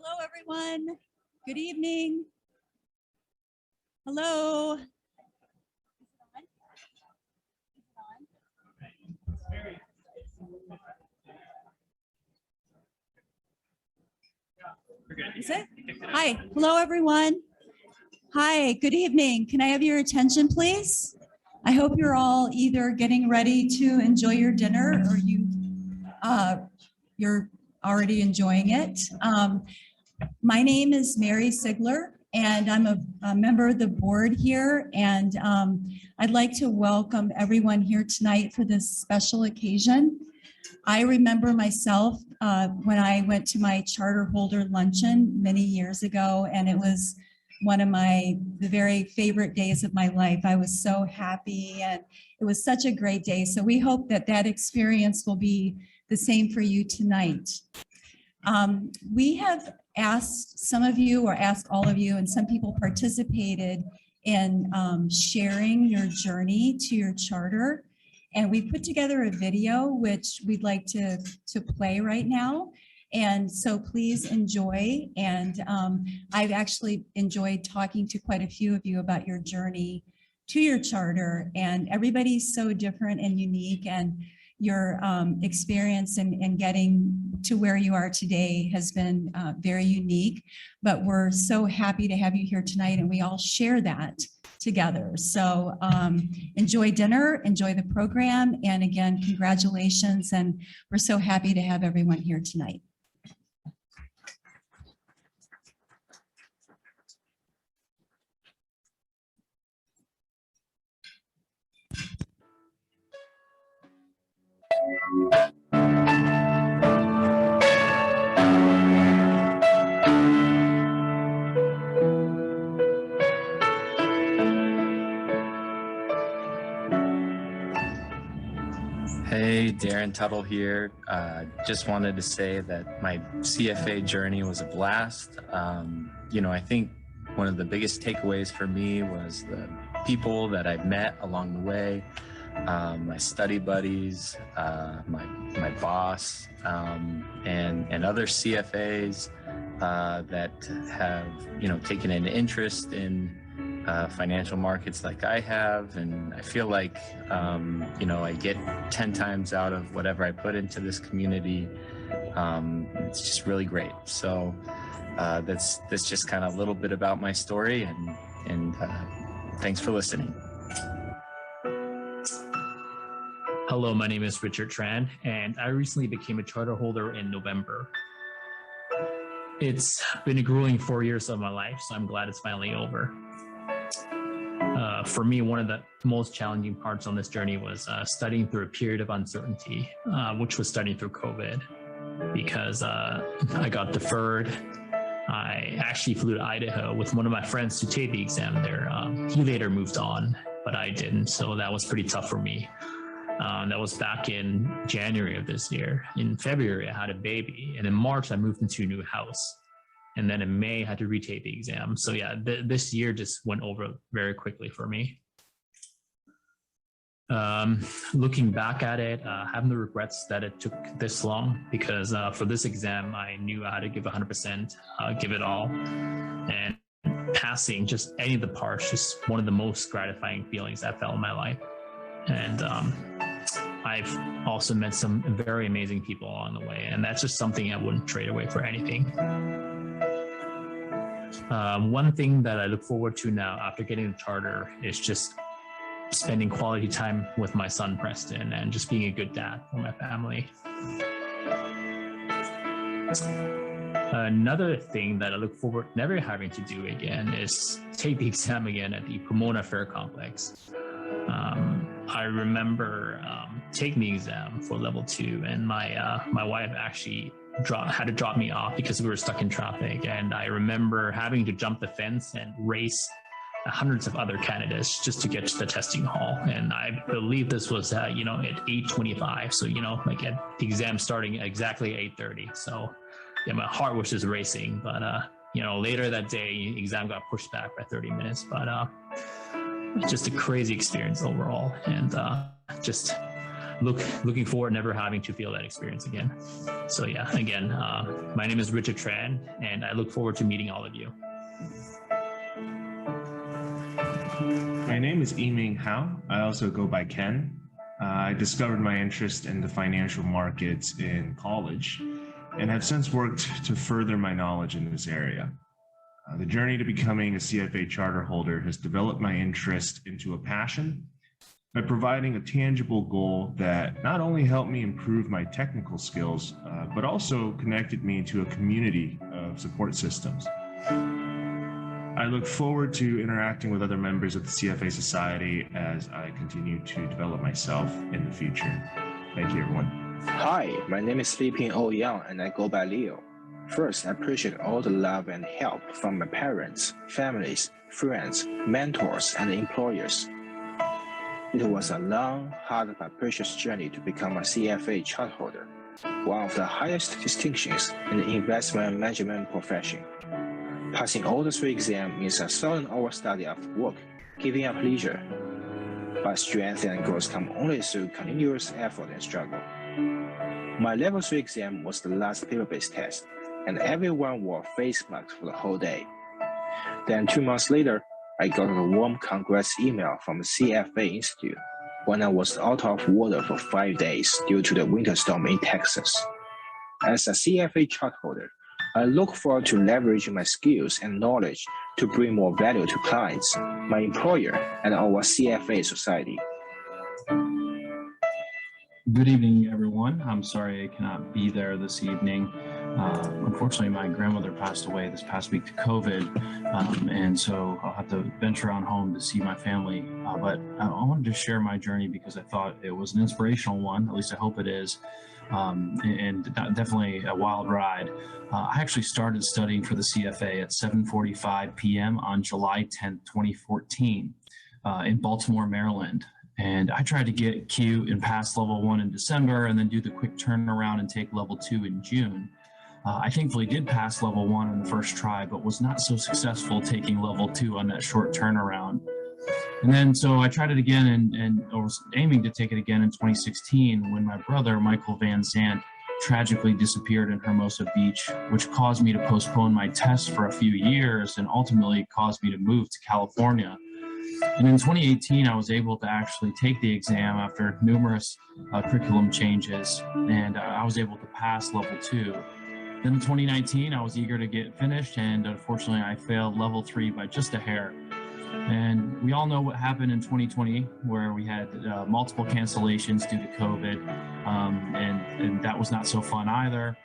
Hello, everyone. Good evening. Hello. Is it? Hi. Hello, everyone. Hi. Good evening. Can I have your attention, please? I hope you're all either getting ready to enjoy your dinner or you're already enjoying it. My name is Mary Sigler, and I'm a member of the board here. And I'd like to welcome everyone here tonight for this special occasion. I remember myself when I went to my charter holder luncheon many years ago, and it was one of the very favorite days of my life. I was so happy, and it was such a great day. So we hope that that experience will be the same for you tonight. We have asked some of you, or asked all of you, and some people participated in sharing your journey to your charter. And we put together a video, which we'd like to play right now. And so please enjoy. And I've actually enjoyed talking to quite a few of you about your journey to your charter. And everybody's so different and unique. And your experience in getting to where you are today has been very unique. But we're so happy to have you here tonight, and we all share that together. So enjoy dinner, enjoy the program, and again, congratulations. And we're so happy to have everyone here tonight. Hey, Darren Tuttle here. Just wanted to say that my CFA journey was a blast. I think one of the biggest takeaways for me was the people that I've met along the way, my study buddies, my boss, and other CFAs that have, taken an interest in financial markets like I have. And I feel like, I get 10 times out of whatever I put into this community. It's just really great. So that's just kind of a little bit about my story, and thanks for listening. Hello, my name is Richard Tran, and I recently became a charter holder in November. It's been a grueling 4 years of my life, so I'm glad it's finally over. For me, one of the most challenging parts on this journey was studying through a period of uncertainty, which was studying through COVID, because I got deferred. I actually flew to Idaho with one of my friends to take the exam there. He later moved on, but I didn't, so that was pretty tough for me. That was back in January of this year. In February, I had a baby, and in March, I moved into a new house. And then in May, I had to retake the exam. So yeah, this year just went over very quickly for me. Looking back at it, I have no regrets that it took this long, because for this exam, I knew I had to give 100%, give it all. And passing just any of the parts, just one of the most gratifying feelings I felt in my life. And I've also met some very amazing people along the way, and that's just something I wouldn't trade away for anything. One thing that I look forward to now after getting the charter is just spending quality time with my son, Preston, and just being a good dad for my family. Another thing that I look forward to never having to do again is take the exam again at the Pomona Fair Complex. I remember taking the exam for level 2, and my wife actually had to drop me off because we were stuck in traffic. And I remember having to jump the fence and race hundreds of other candidates just to get to the testing hall. And I believe this was, at 8:25. So, like at the exam starting exactly at 8:30. So yeah, my heart was just racing. But, later that day, exam got pushed back by 30 minutes. But just a crazy experience overall. And just looking forward never having to feel that experience again. So yeah, again, my name is Richard Tran, and I look forward to meeting all of you. My name is Yiming Hao. I also go by Ken. I discovered my interest in the financial markets in college and have since worked to further my knowledge in this area. The journey to becoming a CFA charter holder has developed my interest into a passion by providing a tangible goal that not only helped me improve my technical skills, but also connected me to a community of support systems. I look forward to interacting with other members of the CFA Society as I continue to develop myself in the future. Thank you, everyone. Hi, my name is Liping O Yang, and I go by Leo. First, I appreciate all the love and help from my parents, families, friends, mentors, and employers. It was a long, hard, but precious journey to become a CFA chart holder, one of the highest distinctions in the investment management profession. Passing all the 3 exams means a 1,000-hour study of work, giving up leisure. But strength and growth come only through continuous effort and struggle. My level 3 exam was the last paper-based test, and everyone wore face masks for the whole day. Then 2 months later, I got a warm congrats email from the CFA Institute when I was out of water for 5 days due to the winter storm in Texas. As a CFA chart holder, I look forward to leveraging my skills and knowledge to bring more value to clients, my employer, and our CFA society. Good evening, everyone. I'm sorry I cannot be there this evening. Unfortunately, my grandmother passed away this past week to COVID, and so I'll have to venture on home to see my family. But I wanted to share my journey because I thought it was an inspirational one, at least I hope it is, and definitely a wild ride. I actually started studying for the CFA at 7:45 p.m. on July 10th, 2014 in Baltimore, Maryland. And I tried to get Q and pass level 1 in December and then do the quick turnaround and take level 2 in June. I thankfully did pass level 1 on the first try, but was not so successful taking level 2 on that short turnaround. And then so I tried it again and I was aiming to take it again in 2016 when my brother, Michael Van Zandt, tragically disappeared in Hermosa Beach, which caused me to postpone my tests for a few years and ultimately caused me to move to California. And in 2018, I was able to actually take the exam after numerous curriculum changes, and I was able to pass level 2. Then in 2019, I was eager to get finished, and unfortunately, I failed level 3 by just a hair. And we all know what happened in 2020, where we had multiple cancellations due to COVID, and that was not so fun either.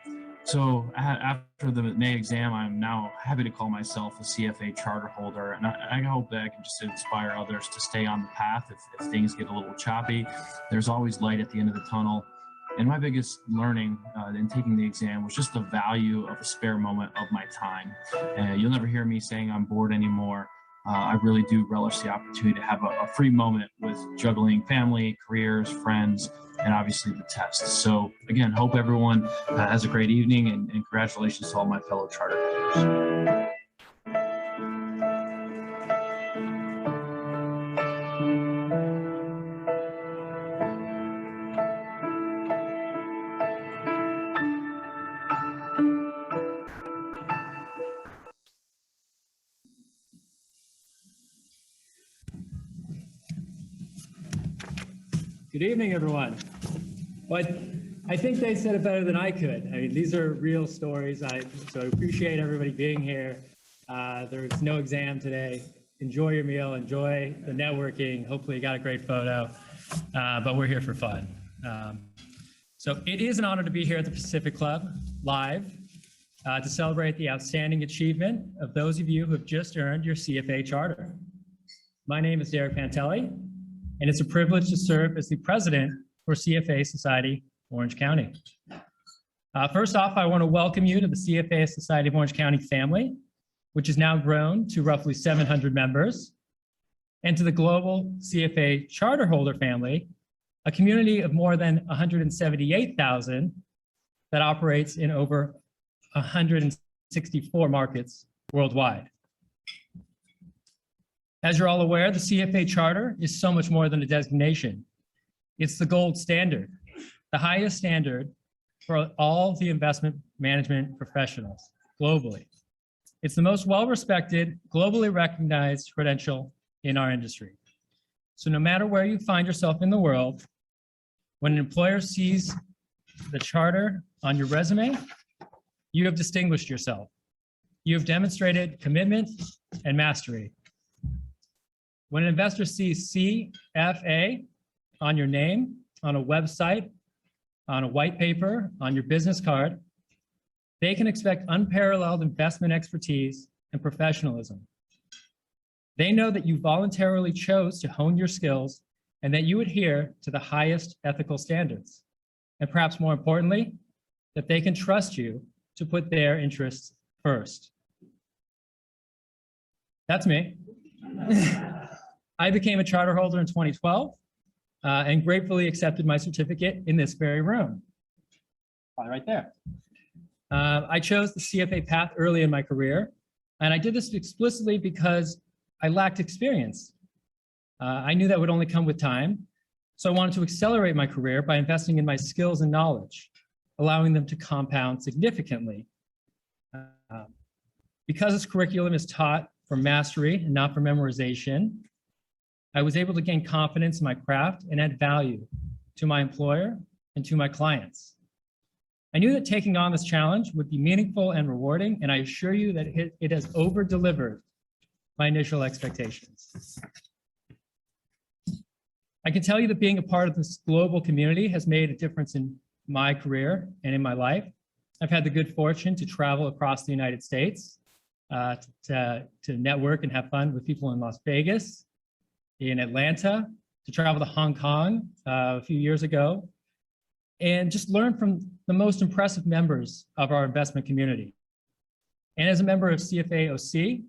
So after the May exam, I'm now happy to call myself a CFA charter holder, and I hope that I can just inspire others to stay on the path if things get a little choppy. There's always light at the end of the tunnel. And my biggest learning in taking the exam was just the value of a spare moment of my time. You'll never hear me saying I'm bored anymore. I really do relish the opportunity to have a free moment with juggling family, careers, friends, and obviously the tests. So again, hope everyone has a great evening, and congratulations to all my fellow charter holders. Good evening, everyone. But I think they said it better than I could. I mean, these are real stories. So I appreciate everybody being here. There's no exam today. Enjoy your meal, enjoy the networking. Hopefully you got a great photo, but we're here for fun. So it is an honor to be here at the Pacific Club live to celebrate the outstanding achievement of those of you who have just earned your CFA charter. My name is Derek Pantelli, and it's a privilege to serve as the president for CFA Society Orange County. First off, I want to welcome you to the CFA Society of Orange County family, which has now grown to roughly 700 members, and to the global CFA charter holder family, a community of more than 178,000 that operates in over 164 markets worldwide. As you're all aware, the CFA charter is so much more than a designation. It's the gold standard, the highest standard for all the investment management professionals globally. It's the most well-respected, globally recognized credential in our industry. So no matter where you find yourself in the world, when an employer sees the charter on your resume, you have distinguished yourself. You have demonstrated commitment and mastery. When an investor sees CFA on your name, on a website, on a white paper, on your business card, they can expect unparalleled investment expertise and professionalism. They know that you voluntarily chose to hone your skills and that you adhere to the highest ethical standards. And perhaps more importantly, that they can trust you to put their interests first. That's me. I became a charter holder in 2012 and gratefully accepted my certificate in this very room. Probably right there. I chose the CFA path early in my career, and I did this explicitly because I lacked experience. I knew that would only come with time, so I wanted to accelerate my career by investing in my skills and knowledge, allowing them to compound significantly. Because this curriculum is taught for mastery and not for memorization, I was able to gain confidence in my craft and add value to my employer and to my clients. I knew that taking on this challenge would be meaningful and rewarding, and I assure you that it has over-delivered my initial expectations. I can tell you that being a part of this global community has made a difference in my career and in my life. I've had the good fortune to travel across the United States to network and have fun with people in Las Vegas, in Atlanta, to travel to Hong Kong a few years ago, and just learn from the most impressive members of our investment community. And as a member of CFA OC,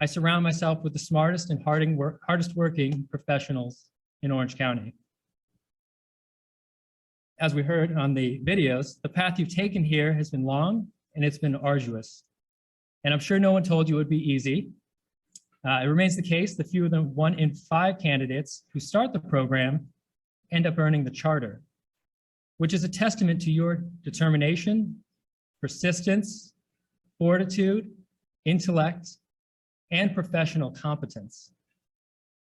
I surround myself with the smartest and hardest working professionals in Orange County. As we heard on the videos, the path you've taken here has been long and it's been arduous. And I'm sure no one told you it would be easy. It remains the case that fewer than 1 in 5 candidates who start the program end up earning the charter, which is a testament to your determination, persistence, fortitude, intellect, and professional competence.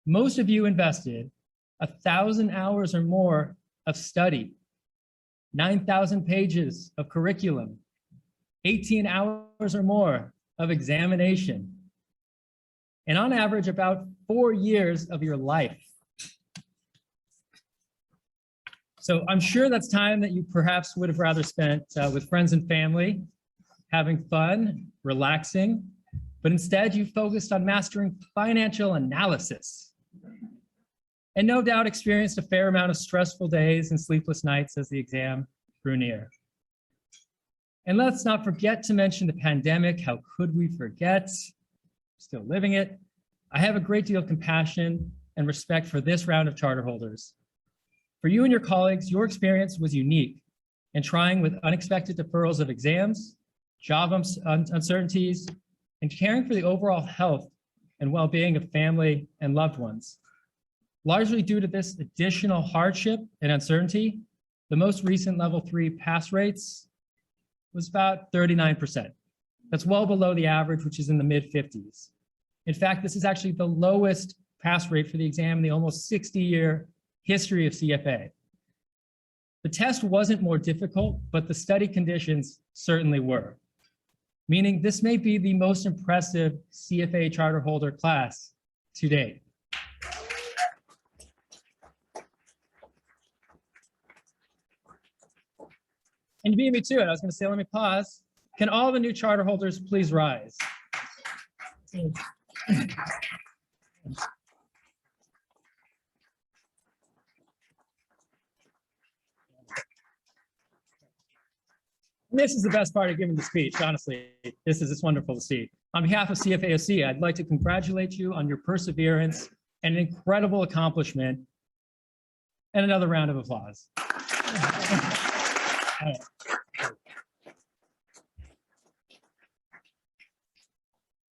Most of you invested 1,000 hours or more of study, 9,000 pages of curriculum, 18 hours or more of examination, and on average about 4 years of your life. So I'm sure that's time that you perhaps would have rather spent with friends and family, having fun, relaxing, but instead you focused on mastering financial analysis. And no doubt experienced a fair amount of stressful days and sleepless nights as the exam drew near. And let's not forget to mention the pandemic. How could we forget? Still living it. I have a great deal of compassion and respect for this round of charter holders. For you and your colleagues, your experience was unique in trying with unexpected deferrals of exams, job uncertainties, and caring for the overall health and well-being of family and loved ones. Largely due to this additional hardship and uncertainty, the most recent level 3 pass rates was about 39%. That's well below the average, which is in the mid-50s. In fact, this is actually the lowest pass rate for the exam in the almost 60-year history of CFA. The test wasn't more difficult, but the study conditions certainly were, meaning this may be the most impressive CFA charter holder class to date. And you beat me to it. I was going to say, let me pause. Can all the new charter holders please rise? This is the best part of giving the speech, honestly. This is wonderful to see. On behalf of CFAOC, I'd like to congratulate you on your perseverance and an incredible accomplishment. And another round of applause.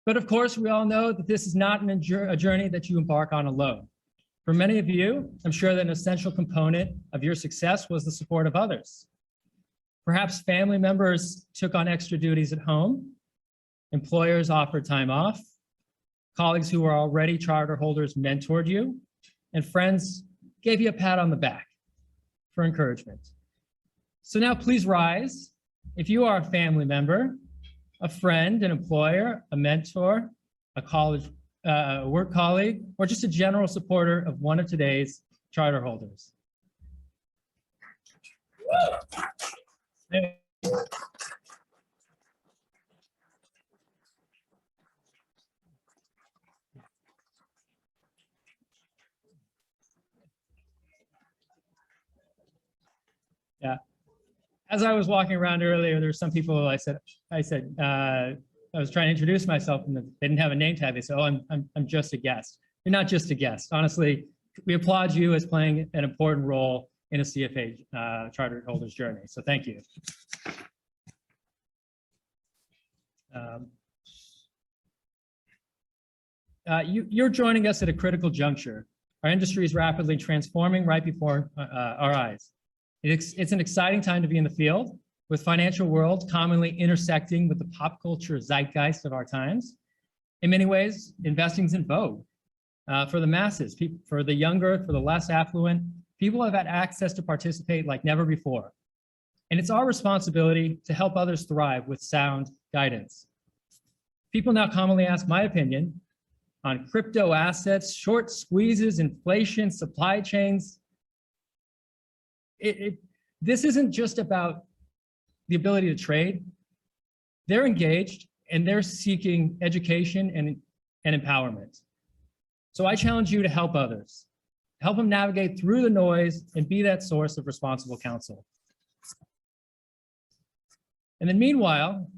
But of course, we all know that this is not a journey that you embark on alone. For many of you, I'm sure that an essential component of your success was the support of others. Perhaps family members took on extra duties at home, employers offered time off, colleagues who were already charter holders mentored you, and friends gave you a pat on the back for encouragement. So now please rise. If you are a family member, a friend, an employer, a mentor, a college work colleague, or just a general supporter of one of today's charter holders. Yeah. As I was walking around earlier, there were some people I was trying to introduce myself and they didn't have a name tag. They said, "Oh, I'm just a guest." You're not just a guest. Honestly, we applaud you as playing an important role in a CFA charter holder's journey. So thank you. You're joining us at a critical juncture. Our industry is rapidly transforming right before our eyes. It's an exciting time to be in the field, with financial world commonly intersecting with the pop culture zeitgeist of our times. In many ways, investing is in vogue for the masses, for the younger, for the less affluent. People have had access to participate like never before. And it's our responsibility to help others thrive with sound guidance. People now commonly ask my opinion on crypto assets, short squeezes, inflation, supply chains. This isn't just about the ability to trade. They're engaged and they're seeking education and empowerment. So I challenge you to help others, help them navigate through the noise and be that source of responsible counsel. And then meanwhile,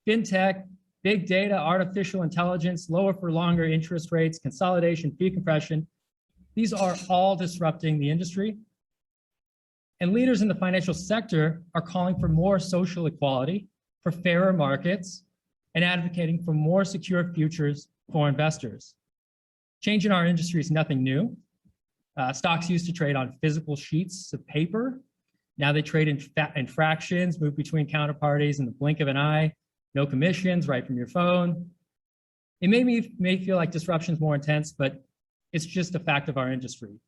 fintech, big data, artificial intelligence, lower for longer interest rates, consolidation, fee compression, these are all disrupting the industry. And leaders in the financial sector are calling for more social equality, for fairer markets, and advocating for more secure futures for investors. Change in our industry is nothing new. Stocks used to trade on physical sheets of paper. Now they trade in fractions, move between counterparties in the blink of an eye, no commissions, right from your phone. It may feel like disruption is more intense, but it's just a fact of our industry.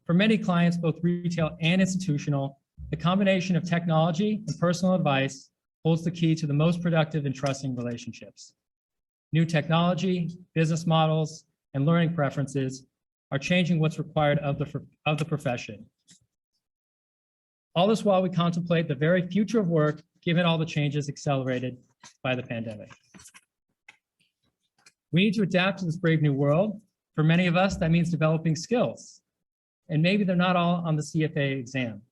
For many clients, both retail and institutional, the combination of technology and personal advice holds the key to the most productive and trusting relationships. New technology, business models, and learning preferences are changing what's required of the profession. All this while we contemplate the very future of work, given all the changes accelerated by the pandemic. We need to adapt to this brave new world. For many of us, that means developing skills. And maybe they're not all on the CFA exam.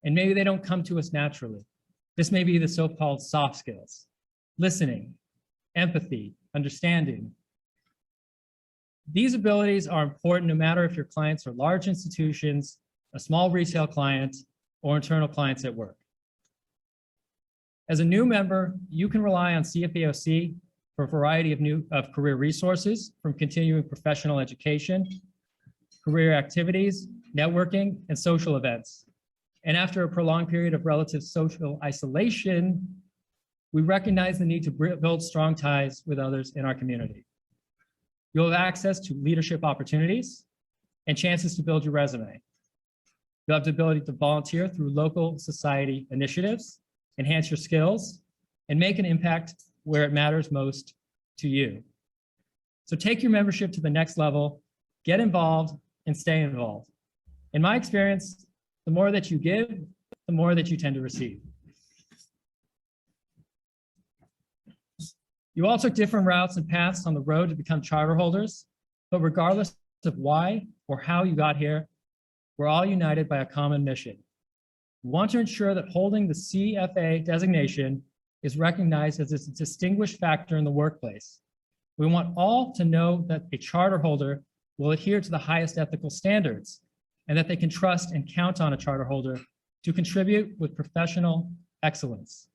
And maybe they don't come to us naturally. This may be the so-called soft skills: listening, empathy, understanding. These abilities are important no matter if your clients are large institutions, a small retail client, or internal clients at work. As a new member, you can rely on CFAOC for a variety of career resources, from continuing professional education, career activities, networking, and social events. And after a prolonged period of relative social isolation, we recognize the need to build strong ties with others in our community. You'll have access to leadership opportunities and chances to build your resume. You'll have the ability to volunteer through local society initiatives, enhance your skills, and make an impact where it matters most to you. So take your membership to the next level, get involved, and stay involved. In my experience, the more that you give, the more that you tend to receive. You all took different routes and paths on the road to become charter holders, but regardless of why or how you got here, we're all united by a common mission. We want to ensure that holding the CFA designation is recognized as a distinguished factor in the workplace. We want all to know that a charter holder will adhere to the highest ethical standards and that they can trust and count on a charter holder to contribute with professional excellence.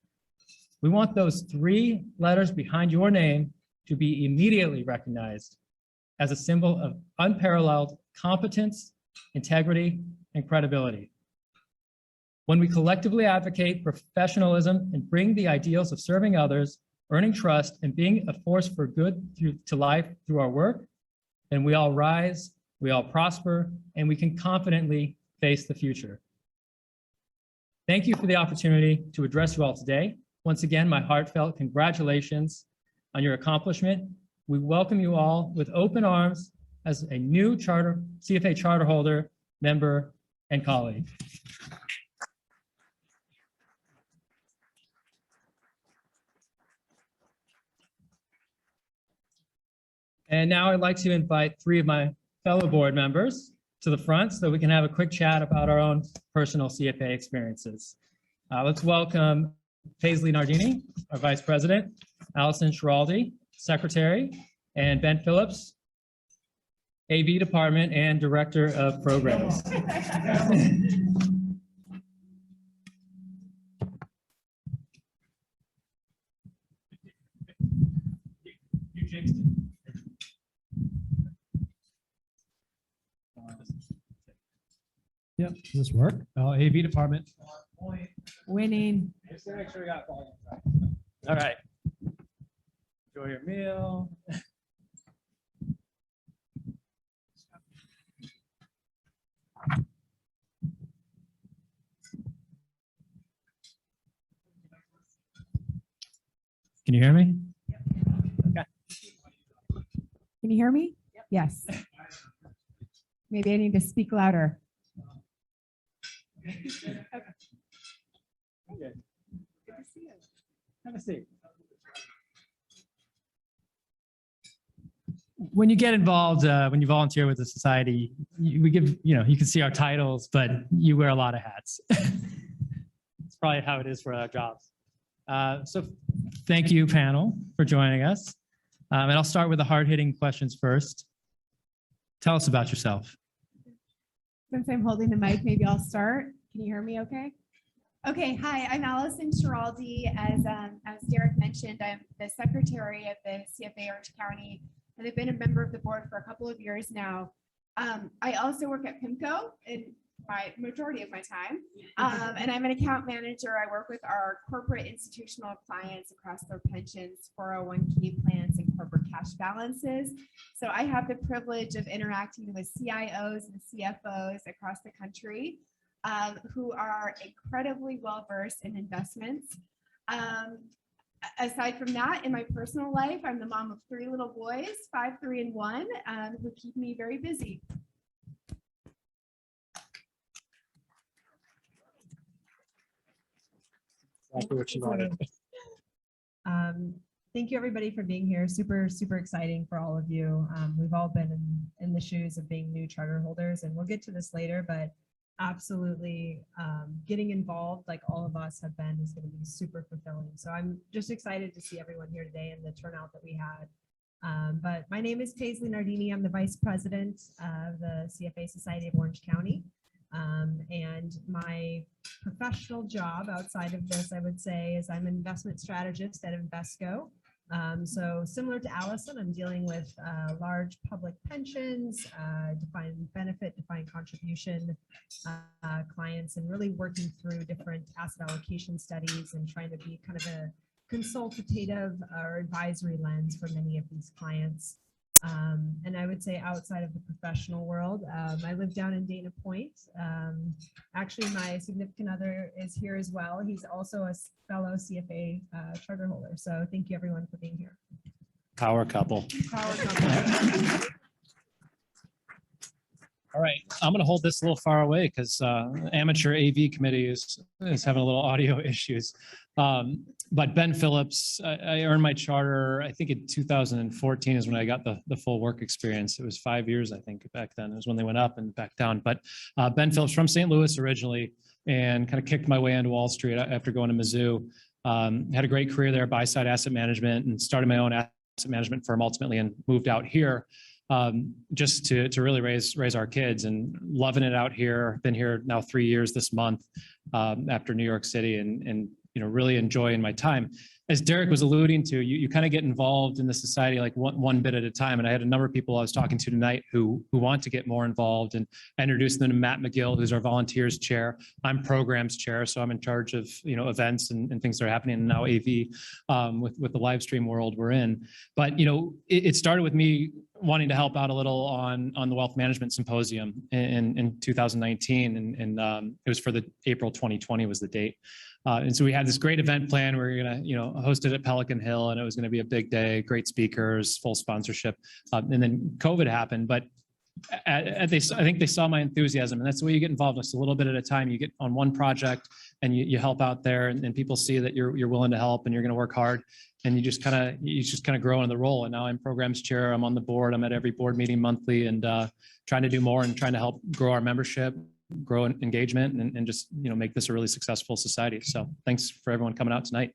We want those 3 letters behind your name to be immediately recognized as a symbol of unparalleled competence, integrity, and credibility. When we collectively advocate professionalism and bring the ideals of serving others, earning trust, and being a force for good to life through our work, then we all rise, we all prosper, and we can confidently face the future. Thank you for the opportunity to address you all today. Once again, my heartfelt congratulations on your accomplishment. We welcome you all with open arms as a new CFA charter holder, member, and colleague. And now I'd like to invite three of my fellow board members to the front so we can have a quick chat about our own personal CFA experiences. Let's welcome Paisley Nardini, our Vice President, Allison Schiraldi, Secretary, and Ben Phillips, AV Department and Director of Programs. You jinxed it. Yep, does this work? Oh, AV department. Winning. Just to make sure we got volume. All right. Enjoy your meal. Can you hear me? Okay. Can you hear me? Yes. Maybe I need to speak louder. Okay. Good to see you. Have a seat. When you get involved, when you volunteer with the society, we give, you can see our titles, but you wear a lot of hats. It's probably how it is for our jobs. So thank you, panel, for joining us. And I'll start with the hard-hitting questions first. Tell us about yourself. Since I'm holding the mic, maybe I'll start. Can you hear me okay? Okay, hi, I'm Allison Schiraldi. As Derek mentioned, I'm the secretary of the CFA Orange County, and I've been a member of the board for a couple of years now. I also work at PIMCO in my majority of my time, and I'm an account manager. I work with our corporate institutional clients across their pensions, 401k plans, and corporate cash balances. So I have the privilege of interacting with CIOs and CFOs across the country who are incredibly well-versed in investments. Aside from that, in my personal life, I'm the mom of 3 little boys, 5, 3, and 1, who keep me very busy. Exactly what you wanted. Thank you everybody for being here. Super, super exciting for all of you. We've all been in the shoes of being new charter holders, and we'll get to this later, but absolutely getting involved like all of us have been is going to be super fulfilling. So I'm just excited to see everyone here today and the turnout that we had. But my name is Paisley Nardini. I'm the Vice President of the CFA Society of Orange County. And my professional job outside of this, I would say, is I'm an investment strategist at Invesco. So similar to Allison, I'm dealing with large public pensions, defined benefit, defined contribution clients, and really working through different asset allocation studies and trying to be kind of a consultative or advisory lens for many of these clients. And I would say outside of the professional world, I live down in Dana Point. Actually, my significant other is here as well. He's also a fellow CFA charter holder. So thank you everyone for being here. Power couple. Power couple. All right, I'm going to hold this a little far away because amateur AV committee is having a little audio issues. But Ben Phillips, I earned my charter, I think in 2014 is when I got the full work experience. It was 5 years, I think, back then. It was when they went up and back down. But Ben Phillips from St. Louis originally, and kind of kicked my way into Wall Street after going to Mizzou. Had a great career there, buy-side asset management, and started my own asset management firm ultimately and moved out here. Just to really raise our kids, and loving it out here. Been here now 3 years this month after New York City, and really enjoying my time. as Derek was alluding to, you kind of get involved in the society like one bit at a time. And I had a number of people I was talking to tonight who want to get more involved, and I introduced them to Matt McGill, who's our volunteers chair. I'm programs chair, so I'm in charge of, events and things that are happening now AV with the live stream world we're in. But, it started with me wanting to help out a little on the wealth management symposium in 2019. And it was for the April 2020 was the date. And so we had this great event plan. We were going to, host it at Pelican Hill, and it was going to be a big day, great speakers, full sponsorship. And then COVID happened, but I think they saw my enthusiasm, and that's the way you get involved. Just a little bit at a time. You get on one project and you help out there, and people see that you're willing to help and you're going to work hard, and you just kind of grow in the role. And now I'm programs chair. I'm on the board. I'm at every board meeting monthly, and trying to do more and trying to help grow our membership, grow engagement, and just make this a really successful society. So thanks for everyone coming out tonight.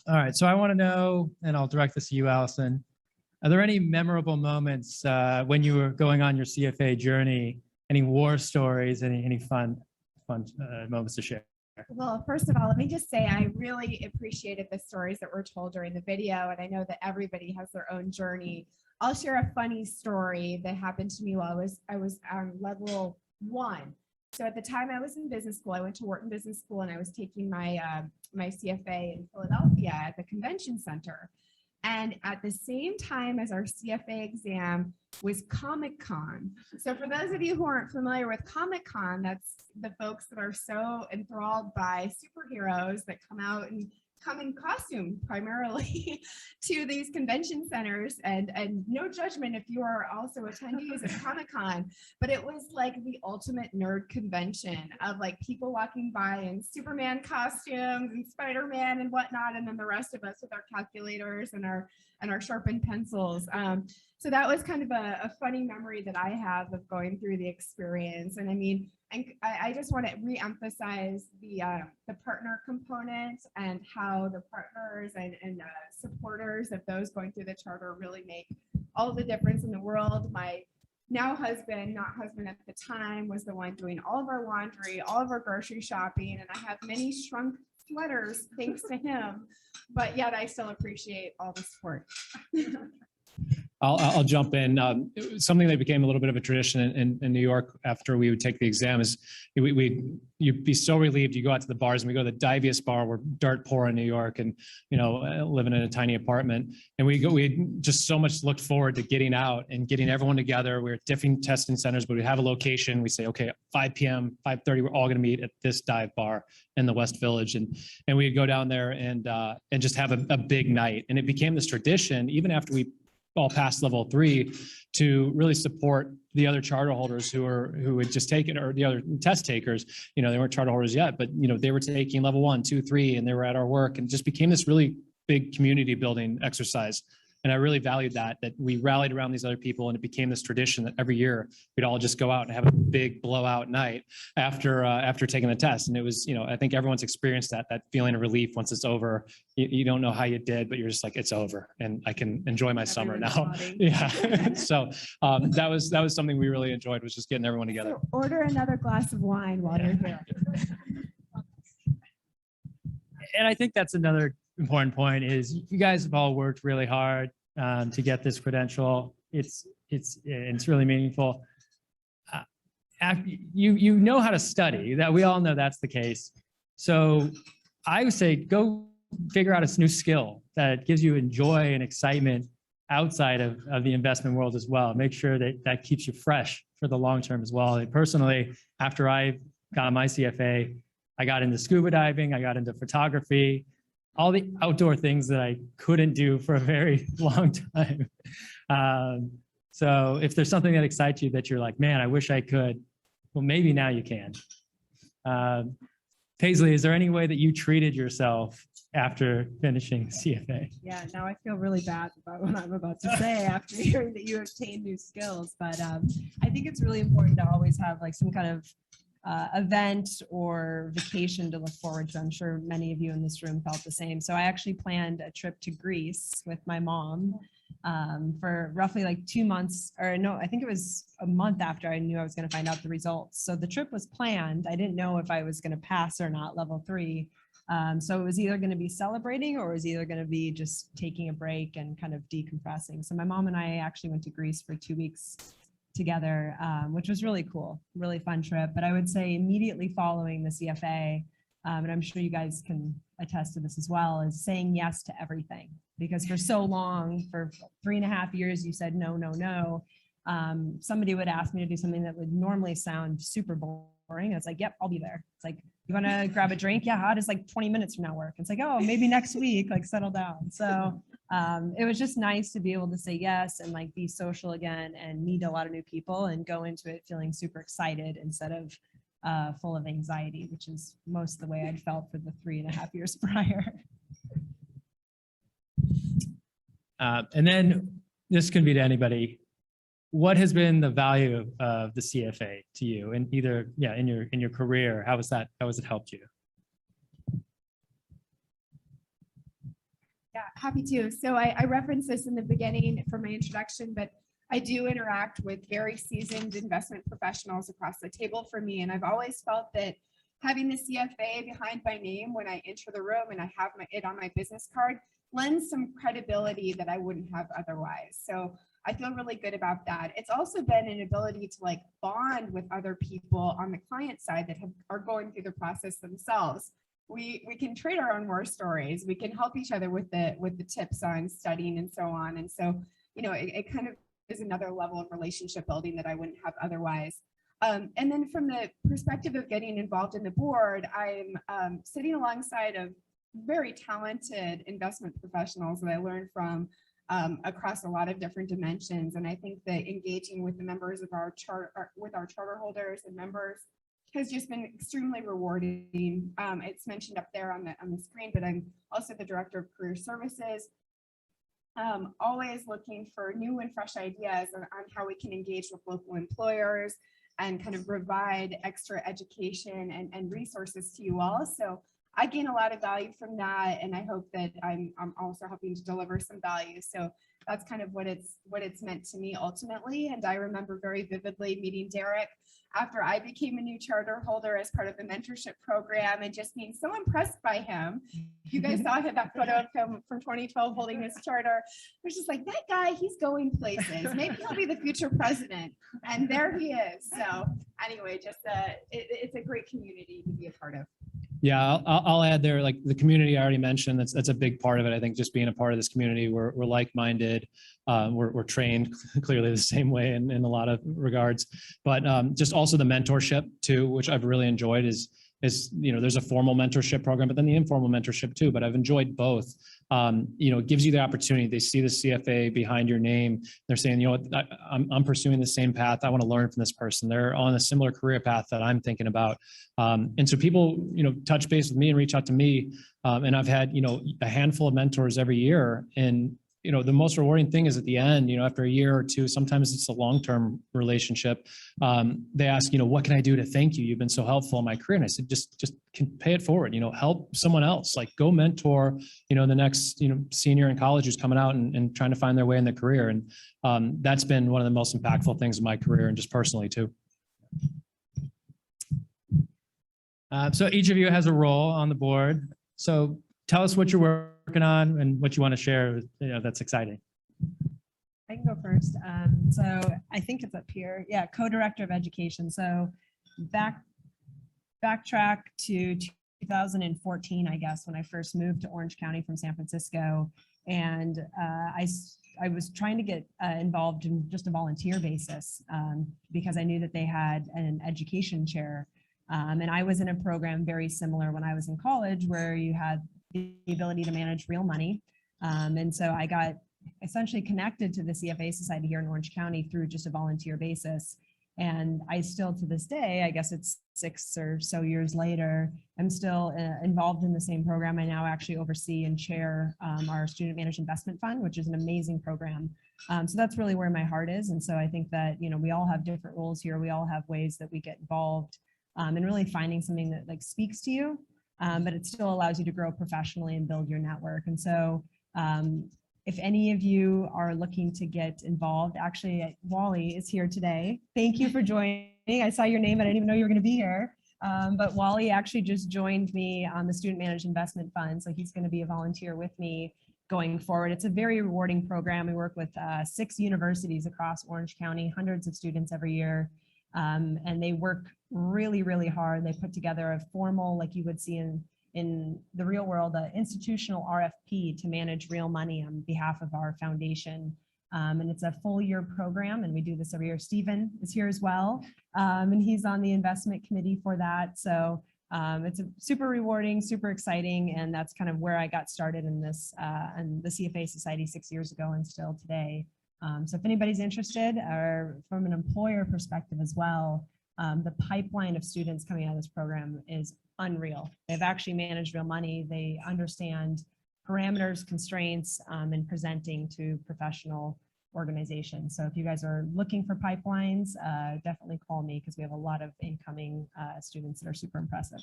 All right, so I want to know, and I'll direct this to you, Allison. Are there any memorable moments when you were going on your CFA journey? Any war stories? Any fun moments to share? Well, first of all, let me just say I really appreciated the stories that were told during the video, and I know that everybody has their own journey. I'll share a funny story that happened to me while I was on level 1. So at the time I was in business school, I went to Wharton Business School, and I was taking my my CFA in Philadelphia at the convention center. And at the same time as our CFA exam was Comic-Con. So for those of you who aren't familiar with Comic-Con, that's the folks that are so enthralled by superheroes that come in costume primarily to these convention centers, and no judgment if you are also attendees of Comic-Con, but it was like the ultimate nerd convention of like people walking by in Superman costumes and Spider-Man and whatnot, and then the rest of us with our calculators and our sharpened pencils. So that was kind of a funny memory that I have of going through the experience. And I mean, I just want to re-emphasize the partner component and how the partners and supporters of those going through the charter really make all the difference in the world. My now husband, not husband at the time, was the one doing all of our laundry, all of our grocery shopping, and I have many shrunk sweaters thanks to him, but yet I still appreciate all the support. I'll jump in. Something that became a little bit of a tradition in New York after we would take the exam is you'd be so relieved. You go out to the bars, and we go to the diviest bar. We're dirt poor in New York, and living in a tiny apartment. And we just so much looked forward to getting out and getting everyone together. We're at different testing centers, but we have a location. We say, okay, 5 p.m., 5:30, we're all going to meet at this dive bar in the West Village, and we'd go down there and just have a big night. And it became this tradition, even after we all passed level 3, to really support the other charter holders who had just taken, or the other test takers. They weren't charter holders yet, but they were taking level 1, 2, 3, and they were at our work, and just became this really big community building exercise. And I really valued that we rallied around these other people, and it became this tradition that every year we'd all just go out and have a big blowout night after taking the test. And it was, I think everyone's experienced that feeling of relief once it's over. You don't know how you did, but you're just like, it's over, and I can enjoy my summer now. Yeah. So that was something we really enjoyed, was just getting everyone together. So order another glass of wine while you're here. And I think that's another important point, is you guys have all worked really hard to get this credential. It's really meaningful. You know how to study. That we all know that's the case. So I would say go figure out a new skill that gives you joy and excitement outside of the investment world as well. Make sure that keeps you fresh for the long term as well. And personally, after I got my CFA, I got into scuba diving, I got into photography, all the outdoor things that I couldn't do for a very long time. So if there's something that excites you that you're like, man, I wish I could, well, maybe now you can. Paisley, is there any way that you treated yourself after finishing CFA? Yeah, now I feel really bad about what I'm about to say after hearing that you obtained new skills. But I think it's really important to always have like some kind of event or vacation to look forward to. I'm sure many of you in this room felt the same. So I actually planned a trip to Greece with my mom for roughly like 2 months, or no, I think it was a month after I knew I was going to find out the results. So the trip was planned. I didn't know if I was going to pass or not level 3. So it was either going to be celebrating or it was either going to be just taking a break and kind of decompressing. So my mom and I actually went to Greece for 2 weeks together, which was really cool, really fun trip. But I would say immediately following the CFA, and I'm sure you guys can attest to this as well, is saying yes to everything. Because for so long, for 3.5 years, you said no, no, no. Somebody would ask me to do something that would normally sound super boring. It's like, yep, I'll be there. It's like, you want to grab a drink? Yeah, how does like 20 minutes from now work? It's like, oh, maybe next week, like settle down. So it was just nice to be able to say yes and like be social again and meet a lot of new people and go into it feeling super excited instead of full of anxiety, which is most of the way I'd felt for the 3.5 years prior. And then this can be to anybody. What has been the value of the CFA to you, and either in your career? How has it helped you? Yeah, happy to. So I referenced this in the beginning for my introduction, but I do interact with very seasoned investment professionals across the table for me. And I've always felt that having the CFA behind my name when I enter the room and I have it on my business card lends some credibility that I wouldn't have otherwise. So I feel really good about that. It's also been an ability to like bond with other people on the client side that are going through the process themselves. We can trade our own war stories. We can help each other with the tips on studying and so on. And so, you know, it kind of is another level of relationship building that I wouldn't have otherwise. And then from the perspective of getting involved in the board, I'm sitting alongside of very talented investment professionals that I learned from across a lot of different dimensions. And I think that engaging with the members of our charter holders and members has just been extremely rewarding. It's mentioned up there on the screen, but I'm also the director of career services. Always looking for new and fresh ideas on how we can engage with local employers and kind of provide extra education and resources to you all. So I gain a lot of value from that, and I hope that I'm also helping to deliver some value. So that's kind of what it's meant to me ultimately. And I remember very vividly meeting Derek after I became a new charter holder as part of the mentorship program and just being so impressed by him. You guys saw that photo of him from 2012 holding his charter. It was just like, that guy, he's going places. Maybe he'll be the future president. And there he is. So anyway, just it's a great community to be a part of. Yeah, I'll add there, like the community I already mentioned, that's a big part of it. I think just being a part of this community, we're like-minded, we're trained clearly the same way in a lot of regards, but just also the mentorship too, which I've really enjoyed is, you know, there's a formal mentorship program, but then the informal mentorship too, but I've enjoyed both. You know, it gives you the opportunity. They see the CFA behind your name. They're saying, you know what, I'm pursuing the same path. I want to learn from this person. They're on a similar career path that I'm thinking about. And so people, you know, touch base with me and reach out to me. And I've had, you know, a handful of mentors every year. And, you know, the most rewarding thing is at the end, you know, after a year or two, sometimes it's a long-term relationship. They ask, you know, what can I do to thank you? You've been so helpful in my career. And I said, just can pay it forward, you know, help someone else, like go mentor, you know, the next, you know, senior in college who's coming out and trying to find their way in their career. And that's been one of the most impactful things in my career and just personally too. So each of you has a role on the board. So tell us what you're working on and what you want to share, you know, that's exciting. I can go first. So I think it's up here. Yeah, co-director of education. So backtrack to 2014, I guess, when I first moved to Orange County from San Francisco. And I was trying to get involved in just a volunteer basis because I knew that they had an education chair. And I was in a program very similar when I was in college where you had the ability to manage real money. And so I got essentially connected to the CFA Society here in Orange County through just a volunteer basis. And I still, to this day, I guess it's 6 or so years later, I'm still involved in the same program. I now actually oversee and chair our Student Managed Investment Fund, which is an amazing program. So that's really where my heart is. And so I think that, you know, we all have different roles here. We all have ways that we get involved and really finding something that like speaks to you, but it still allows you to grow professionally and build your network. And so if any of you are looking to get involved, actually Wally is here today. Thank you for joining. I saw your name, I didn't even know you were going to be here. But Wally actually just joined me on the Student Managed Investment Fund. So he's going to be a volunteer with me going forward. It's a very rewarding program. We work with 6 universities across Orange County, hundreds of students every year. And they work really, really hard. They put together a formal, like you would see in the real world, an institutional RFP to manage real money on behalf of our foundation. And it's a full year program, and we do this every year. Stephen is here as well, and he's on the investment committee for that. So it's a super rewarding, super exciting, and that's kind of where I got started in this, and the CFA Society 6 years ago and still today. So if anybody's interested, or from an employer perspective as well, the pipeline of students coming out of this program is unreal. They've actually managed real money. They understand parameters, constraints, and presenting to professional organizations. So if you guys are looking for pipelines, definitely call me, because we have a lot of incoming students that are super impressive.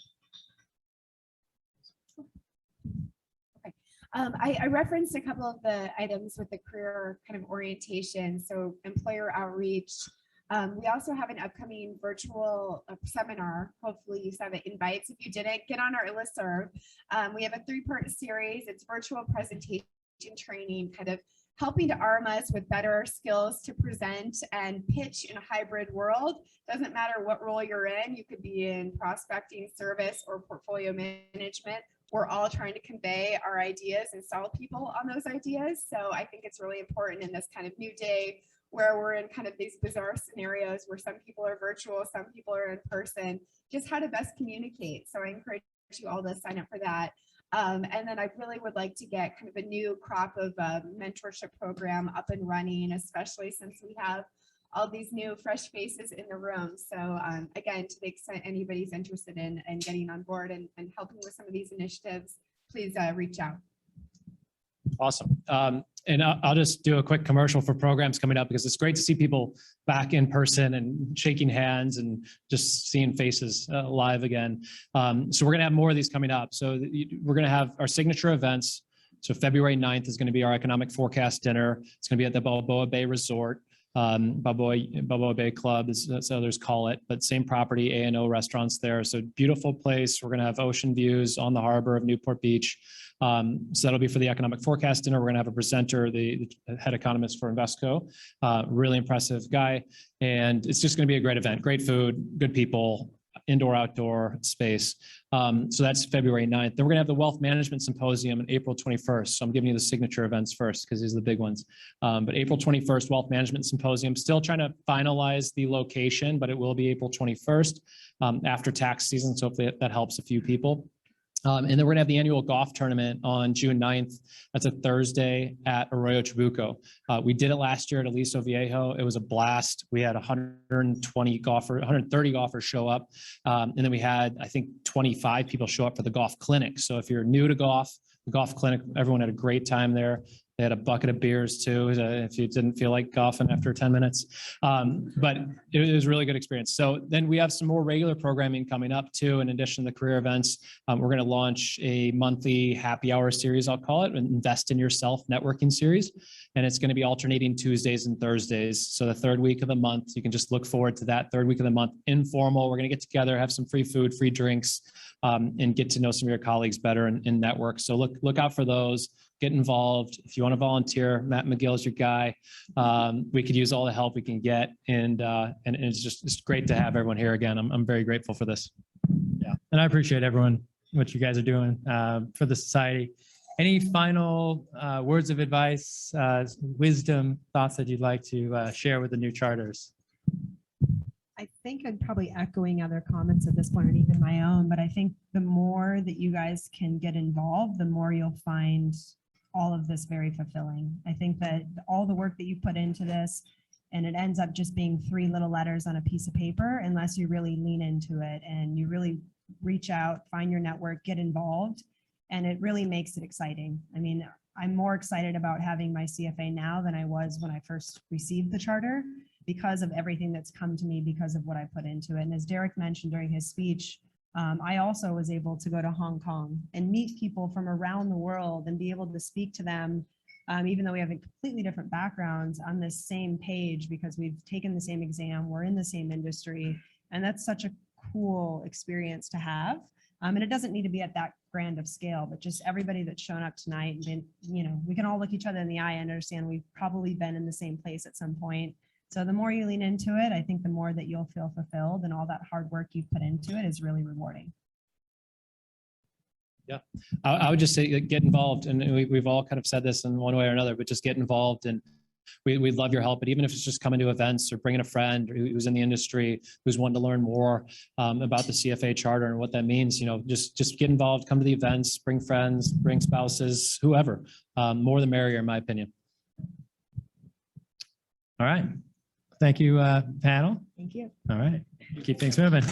Okay. I referenced a couple of the items with the career kind of orientation, so employer outreach. We also have an upcoming virtual seminar. Hopefully you saw the invites. If you didn't, get on our listserv. We have a 3-part series. It's virtual presentation training, kind of helping to arm us with better skills to present and pitch in a hybrid world. Doesn't matter what role you're in. You could be in prospecting, service, or portfolio management. We're all trying to convey our ideas and sell people on those ideas. So I think it's really important in this kind of new day where we're in kind of these bizarre scenarios where some people are virtual, some people are in person, just how to best communicate. So I encourage you all to sign up for that. And then I really would like to get kind of a new crop of mentorship program up and running, especially since we have all these new fresh faces in the room. So again, to the extent anybody's interested in getting on board and helping with some of these initiatives, please reach out. Awesome. And I'll just do a quick commercial for programs coming up, because it's great to see people back in person and shaking hands and just seeing faces live again. So we're going to have more of these coming up. So we're going to have our signature events. So February 9th is going to be our economic forecast dinner. It's going to be at the Balboa Bay Resort. Balboa Bay Club, as others call it, but same property, A&O restaurants there. So beautiful place. We're going to have ocean views on the harbor of Newport Beach. So that'll be for the economic forecast dinner. We're going to have a presenter, the head economist for Invesco, really impressive guy. And it's just going to be a great event, great food, good people, indoor, outdoor space. So that's February 9th. Then we're going to have the Wealth Management Symposium on April 21st. So I'm giving you the signature events first, because these are the big ones. But April 21st, Wealth Management Symposium, still trying to finalize the location, but it will be April 21st after tax season. So hopefully that helps a few people. And then we're gonna have the annual golf tournament on June 9th. That's a Thursday at Arroyo Trabuco. We did it last year at Aliso Viejo. It was a blast. We had 130 golfers show up. And then we had, I think, 25 people show up for the golf clinic. So if you're new to golf, the golf clinic, everyone had a great time there. They had a bucket of beers too, if you didn't feel like golfing after 10 minutes. But it was a really good experience. So then we have some more regular programming coming up too, in addition to the career events. We're going to launch a monthly happy hour series, I'll call it, an Invest in Yourself networking series. And it's going to be alternating Tuesdays and Thursdays. So the third week of the month, you can just look forward to that third week of the month, informal. We're going to get together, have some free food, free drinks, and get to know some of your colleagues better and network. So look out for those. Get involved. If you want to volunteer, Matt McGill is your guy. We could use all the help we can get, and it's great to have everyone here again. I'm very grateful for this. Yeah, and I appreciate everyone, what you guys are doing for the society. Any final words of advice, wisdom, thoughts that you'd like to share with the new charters? I think I'm probably echoing other comments at this point, and even my own, but I think the more that you guys can get involved, the more you'll find all of this very fulfilling. I think that all the work that you put into this, and it ends up just being 3 little letters on a piece of paper, unless you really lean into it and you really reach out, find your network, get involved, and it really makes it exciting. I mean, I'm more excited about having my CFA now than I was when I first received the charter, because of everything that's come to me because of what I put into it. And as Derek mentioned during his speech, I also was able to go to Hong Kong and meet people from around the world and be able to speak to them even though we have completely different backgrounds, on this same page because we've taken the same exam, we're in the same industry, and that's such a cool experience to have. And it doesn't need to be at that grand of scale, but just everybody that's shown up tonight, and been, you know, we can all look each other in the eye and understand we've probably been in the same place at some point. So the more you lean into it, I think the more that you'll feel fulfilled, and all that hard work you've put into it is really rewarding. Yeah, I would just say get involved, and we've all kind of said this in one way or another, but just get involved, and we'd love your help. But even if it's just coming to events or bringing a friend who's in the industry, who's wanting to learn more about the CFA charter and what that means, you know, just get involved, come to the events, bring friends, bring spouses, whoever. More the merrier, in my opinion. All right. Thank you, panel. Thank you. All right. Keep things moving.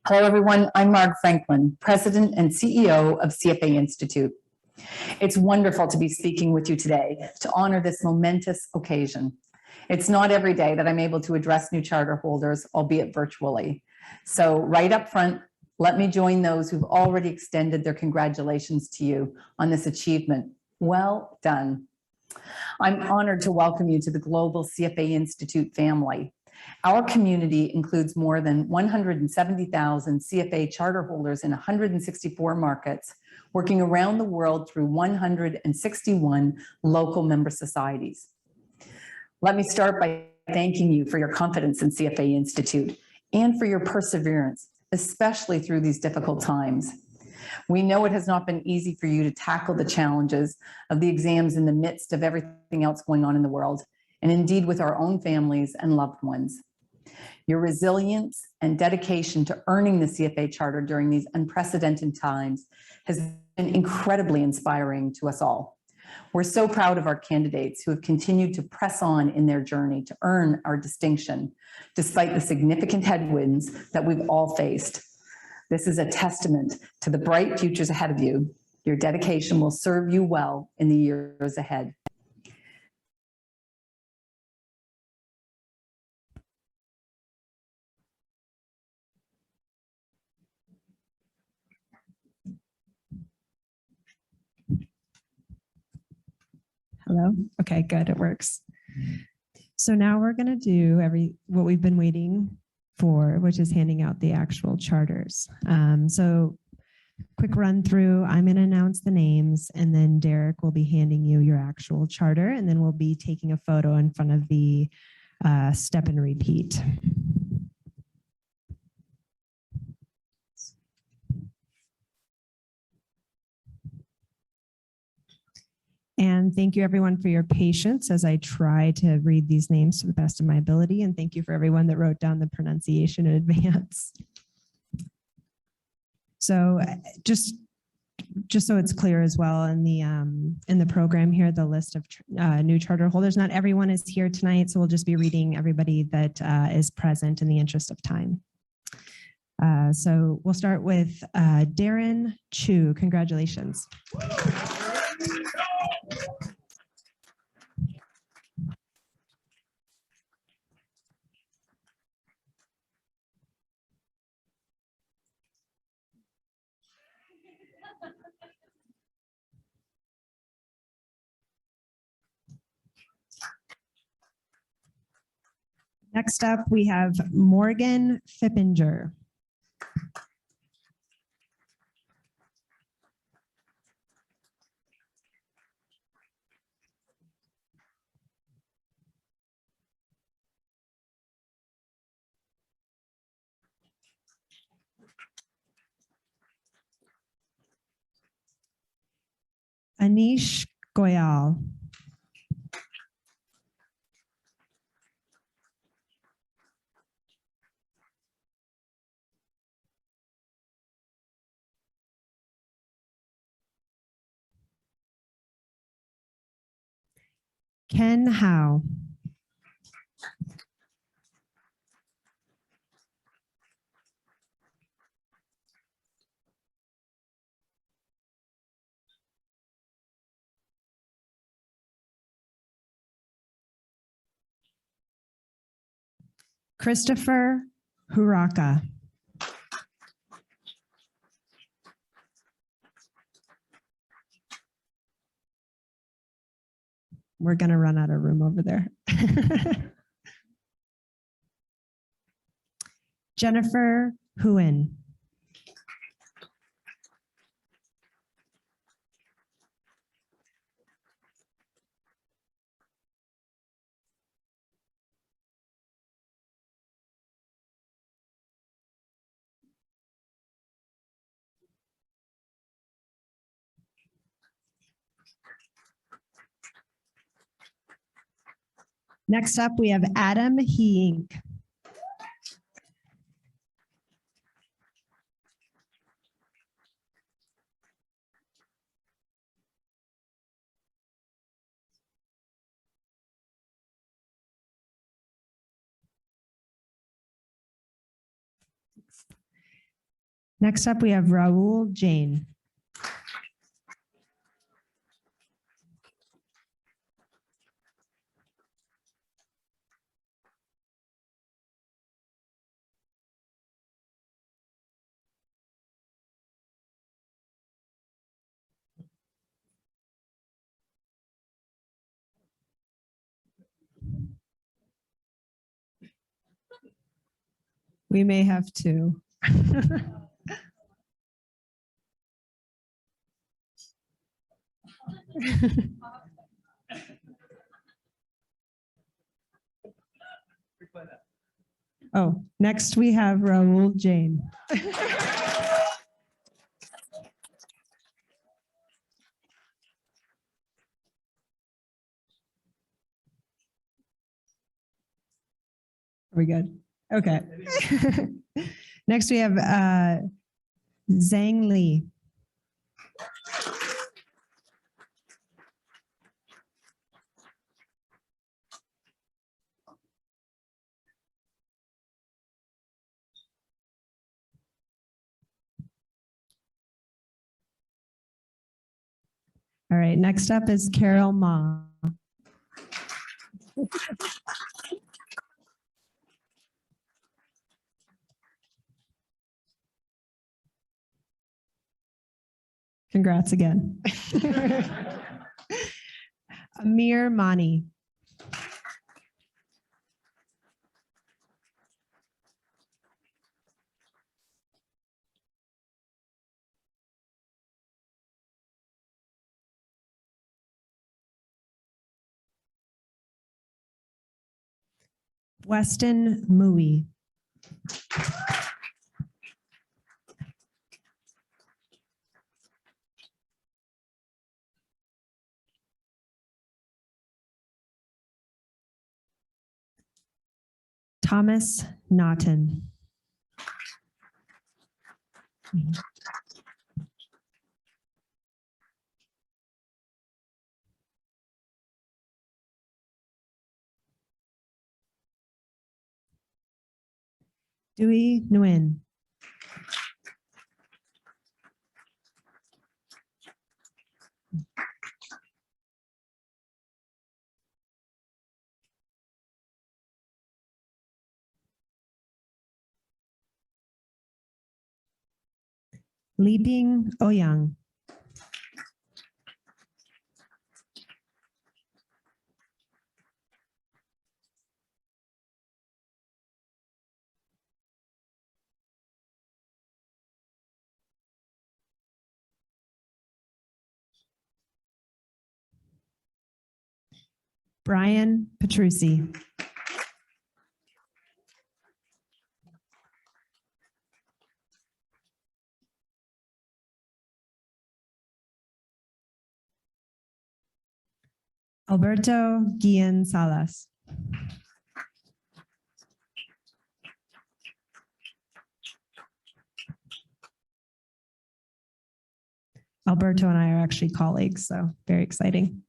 Hello, everyone. I'm Marg Franklin, President and CEO of CFA Institute. It's wonderful to be speaking with you today to honor this momentous occasion. It's not every day that I'm able to address new charter holders, albeit virtually. So right up front, let me join those who've already extended their congratulations to you on this achievement. Well done. I'm honored to welcome you to the Global CFA Institute family. Our community includes more than 170,000 CFA charter holders in 164 markets, working around the world through 161 local member societies. Let me start by thanking you for your confidence in CFA Institute and for your perseverance, especially through these difficult times. We know it has not been easy for you to tackle the challenges of the exams in the midst of everything else going on in the world, and indeed with our own families and loved ones. Your resilience and dedication to earning the CFA charter during these unprecedented times has been incredibly inspiring to us all. We're so proud of our candidates who have continued to press on in their journey to earn our distinction, despite the significant headwinds that we've all faced. This is a testament to the bright futures ahead of you. Your dedication will serve you well in the years ahead. Hello? Okay, good, it works. So now we're gonna do what we've been waiting for, which is handing out the actual charters. So quick run through, I'm gonna announce the names, and then Derek will be handing you your actual charter, and then we'll be taking a photo in front of the step and repeat. And thank you everyone for your patience as I try to read these names to the best of my ability. And thank you for everyone that wrote down the pronunciation in advance. So just so it's clear as well, in the program here, the list of new charter holders, not everyone is here tonight. So we'll just be reading everybody that is present in the interest of time. So we'll start with Darren Chu. Congratulations. Next up, we have Morgan Fippinger. Anish Goyal. Ken Howe. Christopher Huraka. We're going to run out of room over there. Jennifer Huyn. Next up, we have Adam Heink. Next up, we have Raul Jain. We may have two. Oh, next we have Raul Jain. Are we good? Okay. Next we have Zhang Li. All right, next up is Carol Ma. Congrats again. Amir Mani. Weston Mui. Thomas Naughton. Dewey Nguyen. Liping Ouyang. Brian Petrucci. Alberto Guillen Salas. Alberto and I are actually colleagues, so very exciting.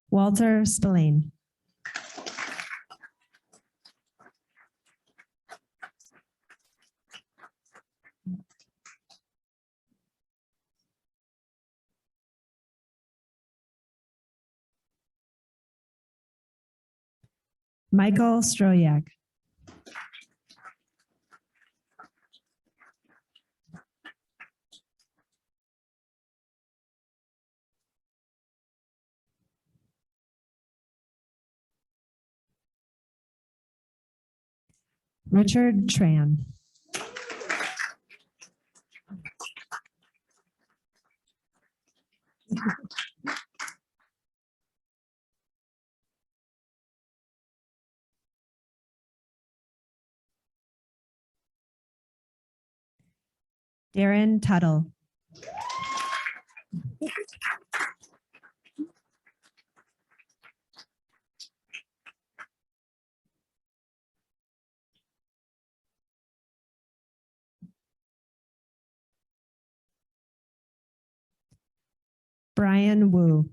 Walter Spillane. Michael Stroyak. Richard Tran. Darren Tuttle. Brian Wu.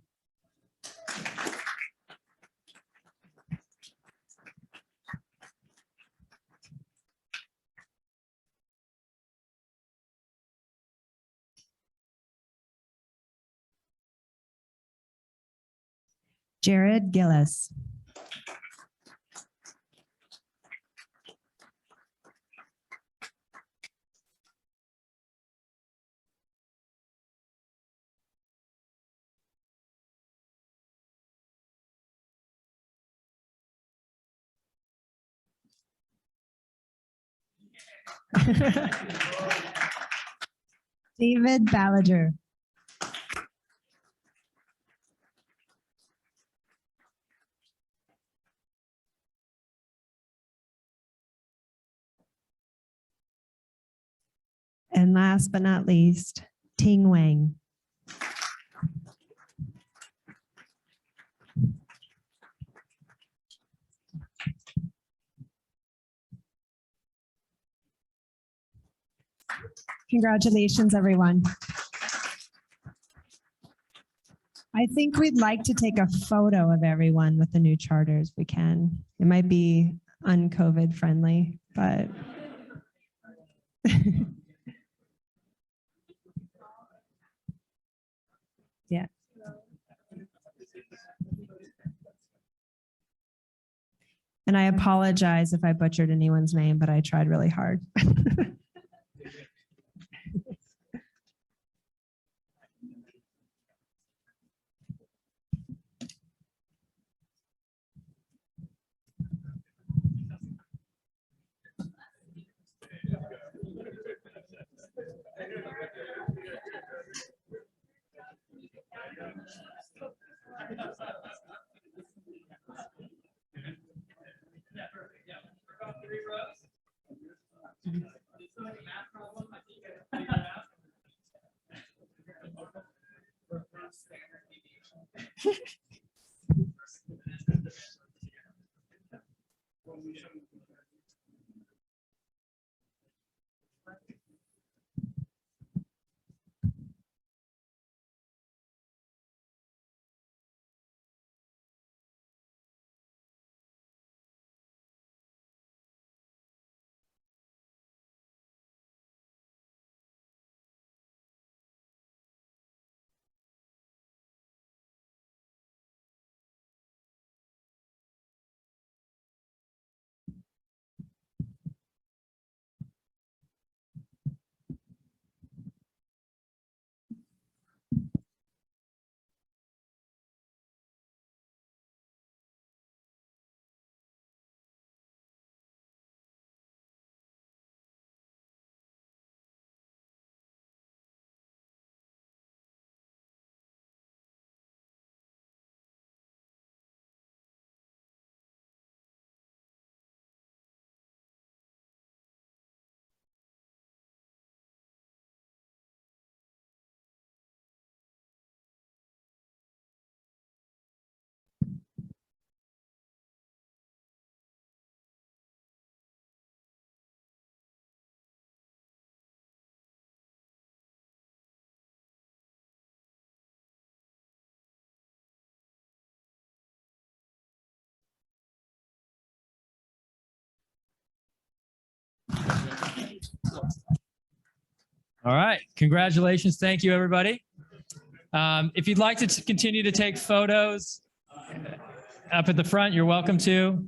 Jared Gillis. David Ballager. And last but not least, Ting Wang. Congratulations, everyone. I think we'd like to take a photo of everyone with the new charters if we can. It might be un-COVID friendly, but. Yeah. And I apologize if I butchered anyone's name, but I tried really hard. All right, congratulations. Thank you, everybody. If you'd like to continue to take photos up at the front, you're welcome to.